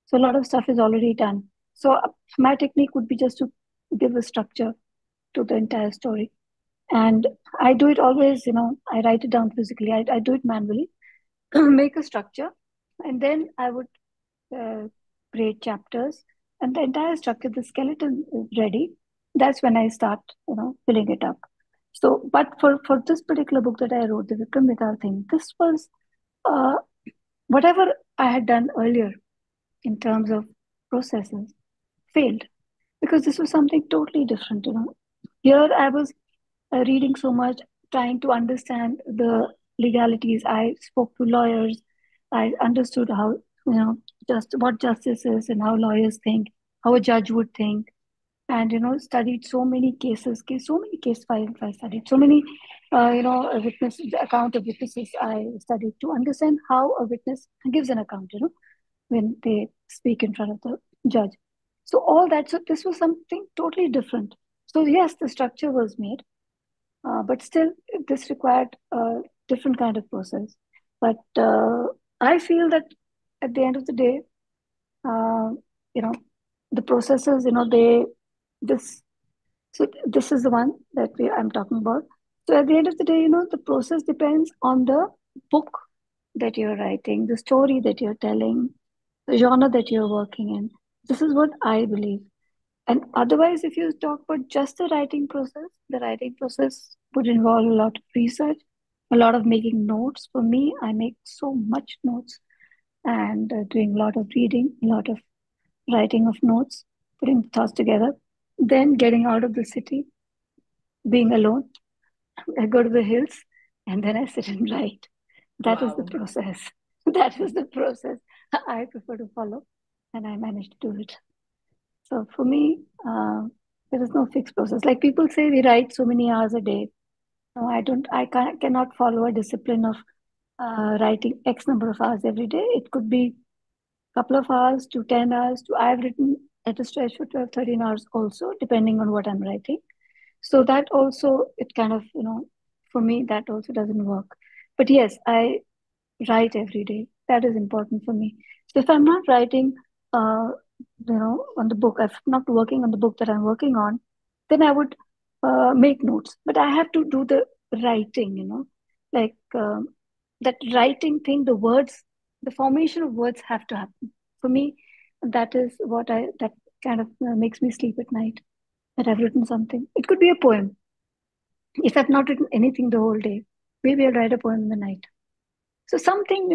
so a lot of stuff is already done. So my technique would be just to give a structure to the entire story, and I do it always. I write it down physically. I do it manually, make a structure, and then I would uh, create chapters, and the entire structure, the skeleton is ready. That's when I start, filling it up. So, but for this particular book that I wrote, the Vikram Vitar thing, this was uh, whatever I had done earlier in terms of processes failed because this was something totally different. Here I was reading so much, trying to understand the legalities. I spoke to lawyers. I understood how, just what justice is and how lawyers think, how a judge would think, and studied so many cases, so many case files I studied, so many, witness account of witnesses I studied to understand how a witness gives an account, when they speak in front of the judge. So all that, so this was something totally different. So yes, the structure was made, but still, this required a different kind of process. But I feel that at the end of the day, uh, you know, the processes, this, so this is the one that I'm talking about. So at the end of the day, the process depends on the book that you're writing, the story that you're telling, the genre that you're working in. This is what I believe. And otherwise, if you talk about just the writing process would involve a lot of research, a lot of making notes. For me, I make so much notes and doing a lot of reading, a lot of writing of notes, putting thoughts together, then getting out of the city, being alone. I go to the hills and then I sit and write. That is the Wow. process. That is the process I prefer to follow, and I manage to do it. So for me, there is no fixed process. Like people say, we write so many hours a day. No, I don't. Cannot follow a discipline of writing X number of hours every day. It could be a couple of hours to 10 hours. To I've written at a stretch for 12, 13 hours also, depending on what I'm writing. So that also, it kind of, for me, that also doesn't work. But yes, I write every day. That is important for me. So if I'm not writing, uh, on the book, if I'm not working on the book that I'm working on, then I would make notes. But I have to do the writing, like that writing thing, the words, the formation of words have to happen. For me, that is that kind of makes me sleep at night, that I've written something. It could be a poem. If I've not written anything the whole day, maybe I'll write a poem in the night. So something,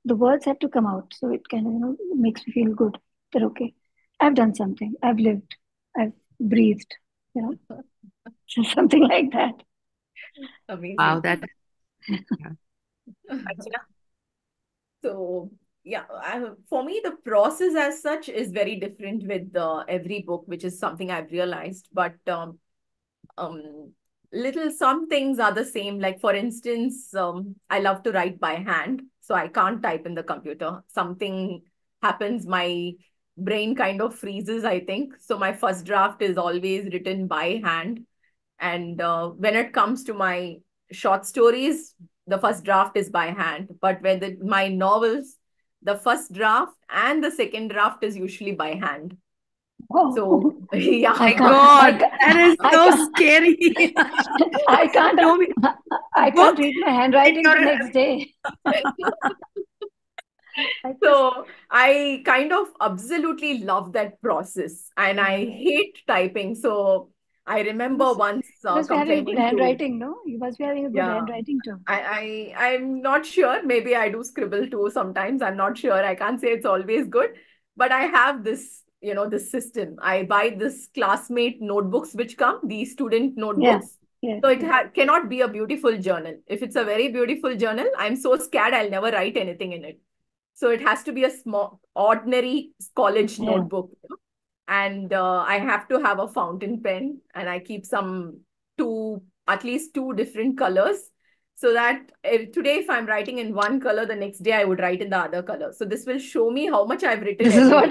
the words have to come out. So it kind of, makes me feel good that, okay, I've done something. I've lived. I've breathed, you know, something like that. Wow, Amazing. that yeah. Archana? So, yeah, for me, the process as such is very different with every book, which is something I've realized. But um, little some things are the same. Like, for instance, I love to write by hand, so I can't type in the computer. Something happens, my brain kind of freezes, I think. So, my first draft is always written by hand. And when it comes to my short stories, the first draft is by hand. But when my novels, the first draft and the second draft is usually by hand. So Oh, yeah, I My can't, God, that is I so can't, scary. I can't, Show me I book can't read my in handwriting your. the next day. I just, so I kind of absolutely love that process, and I uh, hate typing. So I you remember must, once you must be having a good complaining to. handwriting, no? You must be having a good Yeah. handwriting too. I'm not sure. Maybe I do scribble too sometimes. I'm not sure. I can't say it's always good. But I have this, this system. I buy this classmate notebooks which come, these student Yeah, notebooks. yes, So it yes, cannot be a beautiful journal. If it's a very beautiful journal, I'm so scared I'll never write anything in it. So it has to be a small, ordinary college yeah. notebook. and I have to have a fountain pen, and I keep at least two different colors, so that today if I'm writing in one color, the next day I would write in the other color. So this will show me how much I've written This is every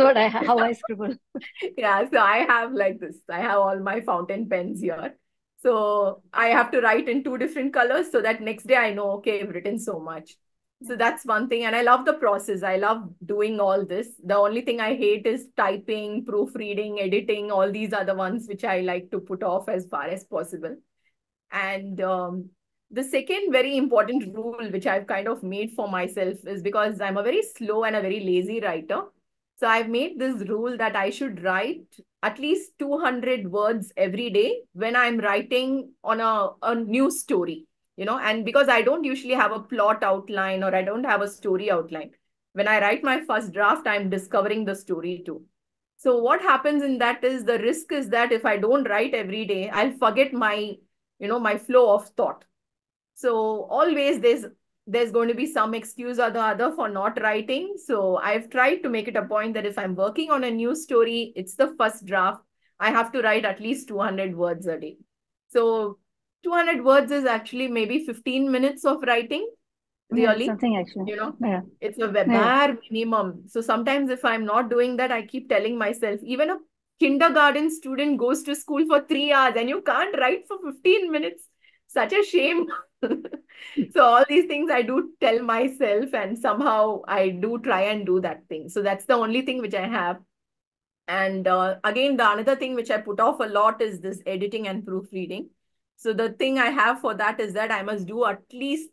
what day. how I scribble. Yeah, so I have like this. I have all my fountain pens here. So I have to write in two different colors so that next day I know, okay, I've written so much. So that's one thing. And I love the process. I love doing all this. The only thing I hate is typing, proofreading, editing, all these other ones, which I like to put off as far as possible. And the second very important rule, which I've kind of made for myself, is because I'm a very slow and a very lazy writer. So I've made this rule that I should write at least 200 words every day when I'm writing on a new story, and because I don't usually have a plot outline or I don't have a story outline. When I write my first draft, I'm discovering the story too. So what happens in that is the risk is that if I don't write every day, I'll forget my flow of thought. So always there's going to be some excuse or the other for not writing. So I've tried to make it a point that if I'm working on a new story, it's the first draft, I have to write at least 200 words a day. So 200 words is actually maybe 15 minutes of writing, Yeah, it's really. nothing actually. You know, Yeah. it's a Yeah. bare minimum. So sometimes if I'm not doing that, I keep telling myself, even a kindergarten student goes to school for 3 hours and you can't write for 15 minutes. Such a shame. So all these things I do tell myself, and somehow I do try and do that thing. So that's the only thing which I have. And again, the another thing which I put off a lot is this editing and proofreading. So the thing I have for that is that I must do at least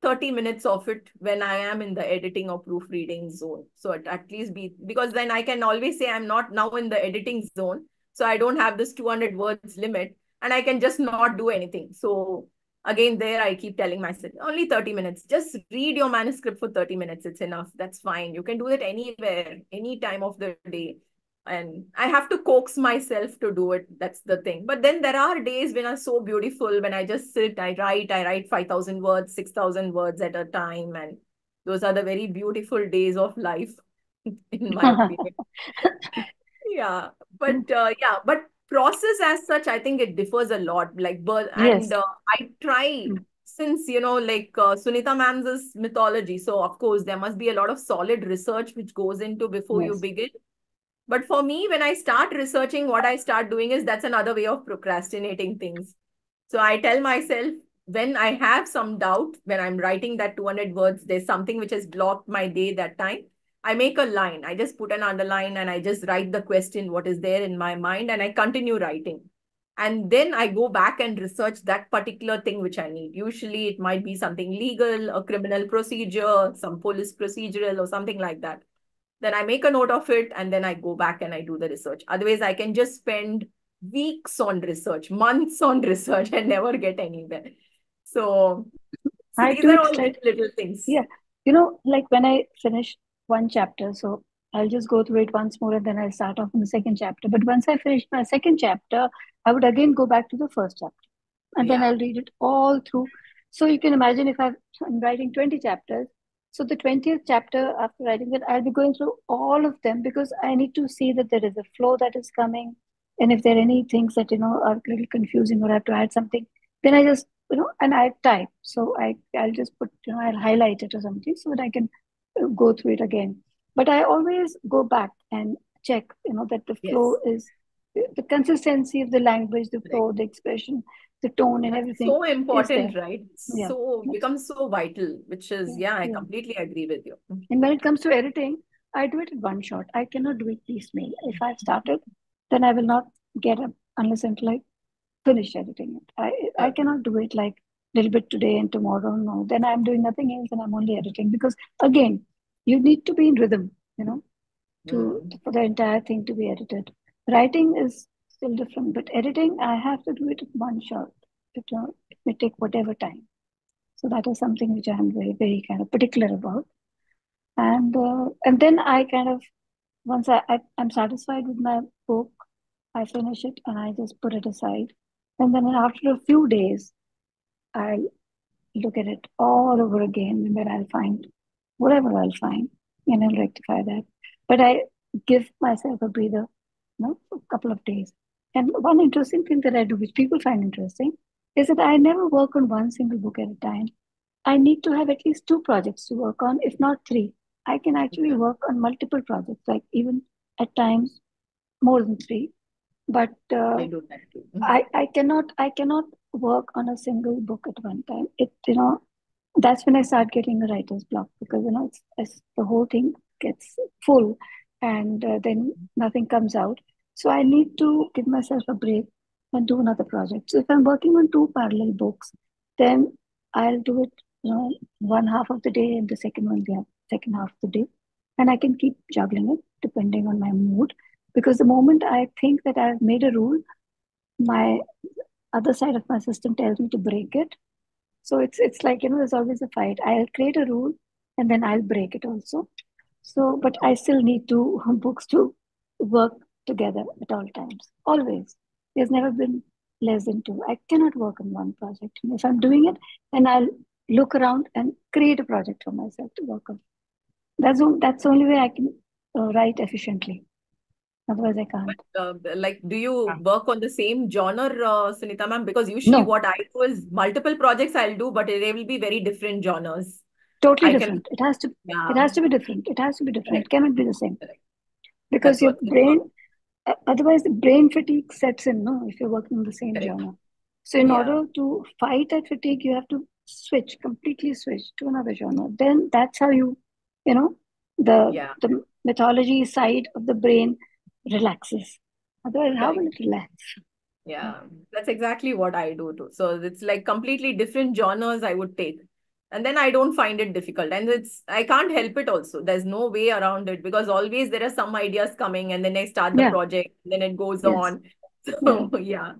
30 minutes of it when I am in the editing or proofreading zone. So at least because then I can always say I'm not now in the editing zone. So I don't have this 200 words limit and I can just not do anything. So again, there I keep telling myself only 30 minutes. Just read your manuscript for 30 minutes. It's enough. That's fine. You can do it anywhere, any time of the day. And I have to coax myself to do it. That's the thing. But then there are days when are so beautiful, when I just sit, I write 5,000 words, 6,000 words at a time. And those are the very beautiful days of life, in my opinion. Yeah. But process as such, I think it differs a lot. Like, but, and Yes. I try, since, like Sunita ma'am's mythology. So, of course, there must be a lot of solid research which goes into before you Yes. begin. But for me, when I start researching, what I start doing is that's another way of procrastinating things. So I tell myself when I have some doubt, when I'm writing that 200 words, there's something which has blocked my day that time. I make a line. I just put an underline and I just write the question, what is there in my mind, and I continue writing. And then I go back and research that particular thing which I need. Usually it might be something legal, a criminal procedure, some police procedural, or something like that. Then I make a note of it and then I go back and I do the research. Otherwise, I can just spend weeks on research, months on research and never get anywhere. So, so I these do are it all like, little things. yeah, like when I finish one chapter, so I'll just go through it once more and then I'll start off in the second chapter. But once I finish my second chapter, I would again go back to the first chapter and then Yeah. I'll read it all through. So you can imagine if I'm writing 20 chapters. So the 20th chapter, after writing it, I'll be going through all of them because I need to see that there is a flow that is coming. And if there are any things that, are a little confusing or I have to add something, then I just, and I type. So I'll just put, I'll highlight it or something so that I can go through it again. But I always go back and check, that the flow Yes. is the consistency of the language, the Correct. flow, the expression, the tone and That's everything so is there. important, right? Yeah. So Yes. becomes so vital, which is, Yeah. yeah, I Yeah. completely agree with you. And when it comes to editing, I do it in one shot. I cannot do it piecemeal. If I've started, then I will not get up unless until I finish editing it. I Okay. cannot do it like a little bit today and tomorrow. No, then I'm doing nothing else and I'm only editing because again, you need to be in rhythm, to Mm. for the entire thing to be edited. Writing is still different, but editing, I have to do it in one shot. It may take whatever time. So that is something which I'm very, very kind of particular about. And then I kind of once I'm satisfied with my book, I finish it and I just put it aside. And then after a few days, I'll look at it all over again and then I'll find whatever I'll find and I'll rectify that. But give myself a breather, for a couple of days. And one interesting thing that I do, which people find interesting, is that I never work on one single book at a time. I need to have at least two projects to work on, if not three. I can actually Yeah. work on multiple projects, like even at times more than three. But I do that too. I cannot work on a single book at one time. That's when I start getting a writer's block, because it's the whole thing gets full, and then nothing comes out. So I need to give myself a break and do another project. So if I'm working on two parallel books, then I'll do it, one half of the day, and the second one the second half of the day, and I can keep juggling it depending on my mood. Because the moment I think that I've made a rule, my other side of my system tells me to break it. So it's like, there's always a fight. I'll create a rule and then I'll break it also. So, but I still need two books to work together at all times. Always. There's never been less than two. I cannot work on one project. And if I'm doing it, then I'll look around and create a project for myself to work on. That's the only way I can write efficiently. Otherwise, I can't. Like, do you work on the same genre, Sunita ma'am? Because usually No, what I do is multiple projects I'll do, but they will be very different genres. totally I can, different. It has to. yeah, It has to be different. It has to be different. It correct, cannot be the same, correct. because your That's what, brain, otherwise the brain fatigue sets in, no, if you're working in the same correct. genre. So in Yeah, order to fight that fatigue, you have to completely switch to another genre. Then that's how you know the yeah, the mythology side of the brain relaxes. Otherwise, how will correct. it relax? Yeah, that's exactly what I do too. So it's like completely different genres I would take. And then I don't find it difficult. And I can't help it also. There's no way around it, because always there are some ideas coming and then I start the Yeah. project, then it goes Yes. on. Yeah. So yeah,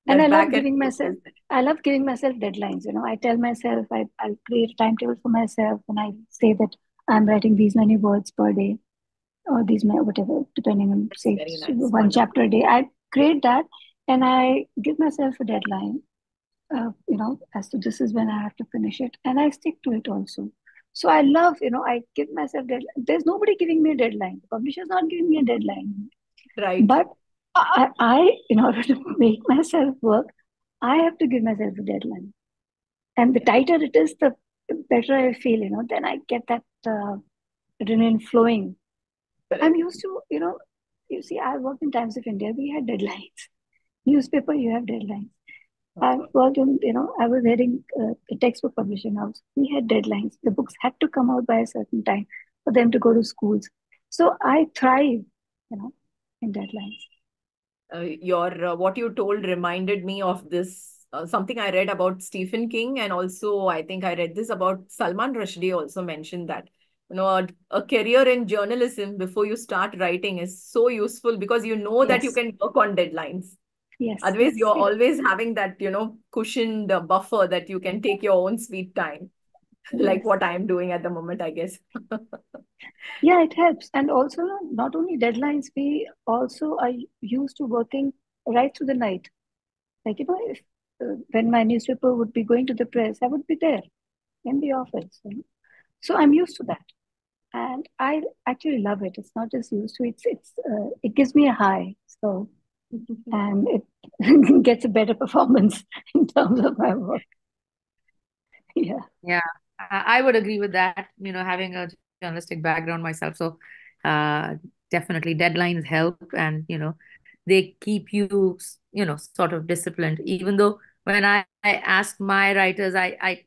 And that back and forth is there. I love giving myself deadlines. I tell myself I'll create a timetable for myself, and I say that I'm writing these many words per day, or these whatever, depending on, That's say, very nice. one Wonderful. chapter a day. I create that, and I give myself a deadline. As to this is when I have to finish it, and I stick to it also. So I love, I give myself deadline. There's nobody giving me a deadline. The publisher's not giving me a deadline, Right. but in order to make myself work, I have to give myself a deadline. And the Yeah. tighter it is, the better I feel. Then I get that adrenaline flowing. I'm Correct. used to, you see, I worked in Times of India. We had deadlines. Newspaper, you have deadlines. I Okay. worked in, I was heading a textbook publishing house. We had deadlines. The books had to come out by a certain time for them to go to schools. So I thrive, in deadlines. Your what you told reminded me of this something I read about Stephen King, and also I think I read this about Salman Rushdie also mentioned that a career in journalism before you start writing is so useful, because you know that you Yes, can work on deadlines. yes, Otherwise, yes. you're always having that cushioned buffer that you can take your own sweet time, like Yes. what I am doing at the moment, I guess. Yeah, it helps. And also, not only deadlines, we also are used to working right through the night. Like, if when my newspaper would be going to the press, I would be there in the office. So I'm used to that. And I actually love it. It's not just used to, it gives me a high. So, and it gets a better performance in terms of my work. Yeah. Yeah, I would agree with that, having a journalistic background myself. So uh, definitely deadlines help, and, they keep you, sort of disciplined. Even though when I ask my writers, I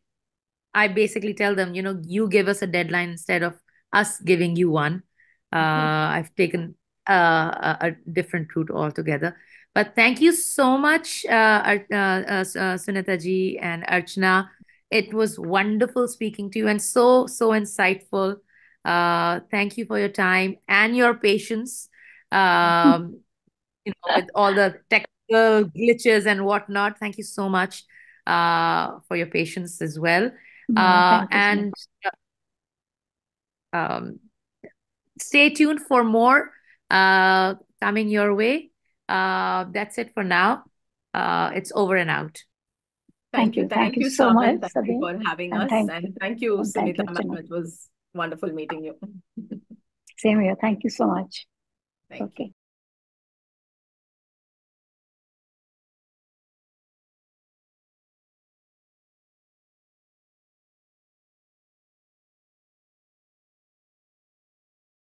basically tell them, you give us a deadline instead of us giving you one. I've taken a different route altogether. But thank you so much, Sunita ji and Archana. It was wonderful speaking to you, and so, so insightful. Thank you for your time and your patience, with all the technical glitches and whatnot. Thank you so much for your patience as well. No, thank you so much. And um, stay tuned for more coming your way. That's it for now. It's over and out. Thank you. Thank Thank you you, so much, Sabin. Thank you Sabin. for having And us. And thank you, thank Sunita you, ma'am. Archana. It was wonderful meeting you. Same here. Thank you so much. Thank you. Okay.